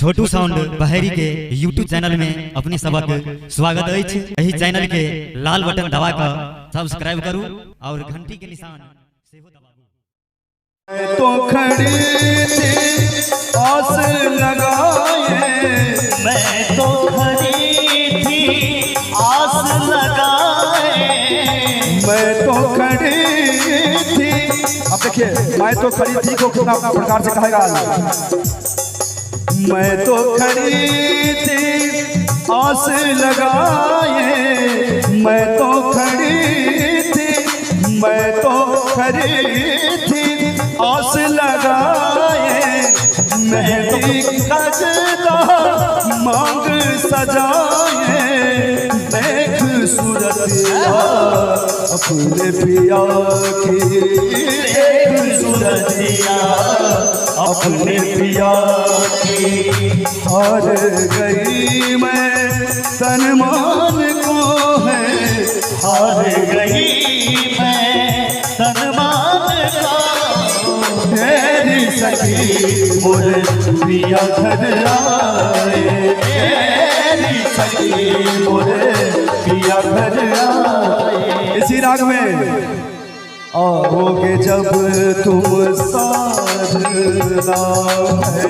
छोटू sound Baheri के YouTube channel में अपने सबक स्वागत अछि। एही चैनल के लाल बटन दबा कर सब्सक्राइब करू और घंटी के निशान सेहो दबाबू। तो खड़ी थी आस लगाए, मैं तो खड़ी थी आस लगाए, मैं तो खड़ी थी। अब देखिए मैं तो खड़ी थी को कितना प्रकार से कहेगा। मैं तो खड़ी थी आस लगाए, मैं तो खड़ी थी, मैं तो खड़ी थी आस लगाए। मेहंदी कजला मांग सजाए, देख सूरतिया अपने पिया की, देख सूरतिया अपने पिया की। हार गई मैं तन मान को है, हार गई मैं तन मान को। तेरी सखी मोरे पिया घर आए, तेरी सखी मोरे पिया घर आए। इसी राग में आओगे जब तुम साजना है,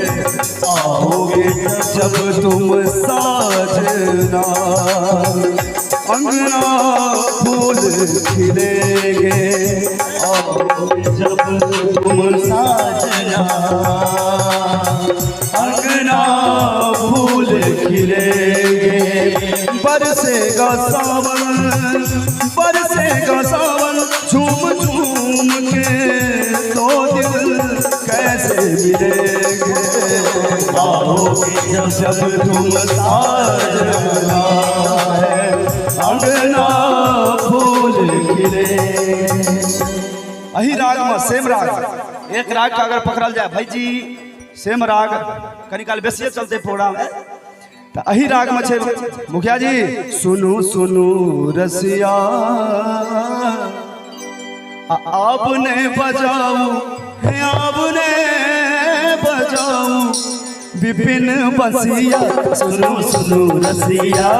आओगे जब तुम साजना, अंगना फूल खिलेंगे, आओगे जब तुम साजना, अंगना फूल खिलेंगे। बरसेगा सावन, बरसेगा सावन, झूम झूम के तो दिल कैसे मिलेंगे। आओगे जब तुम साजना है अंगना फूल खिले। अही राग में सेम राग, एक राग का अगर पकड़ल जाए भाई जी, सेम राग कनी काल बेसिए चलते प्रोग्राम है। तो अही राग में छे मुखिया जी, सुनू सुनू रसिया आपने बजाऊ है, आपने बजाऊ विपिन बसिया। सुनो सुनो रसिया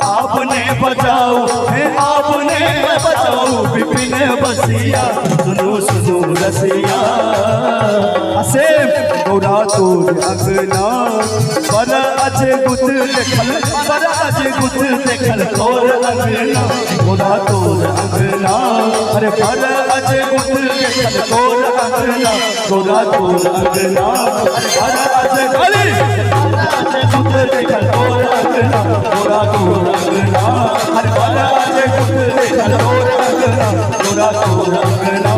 आपने बजाऊ है, आपने बजाऊ विपिन बसिया। सुनो सुनो रसिया असे गौरा तोर अंगना, पर अज गुत देखल, पर अज गुत देखल तोर अंगना। गौरा तोर अंगना, अरे पर अज गुत देखल तोर अंगना। गौरा तोर अंगना, पर अज गली गुत देखल तोर अंगना। गौरा तोर अंगना, अरे पर अज गुत देखल तोर अंगना। गौरा तोर अंगना।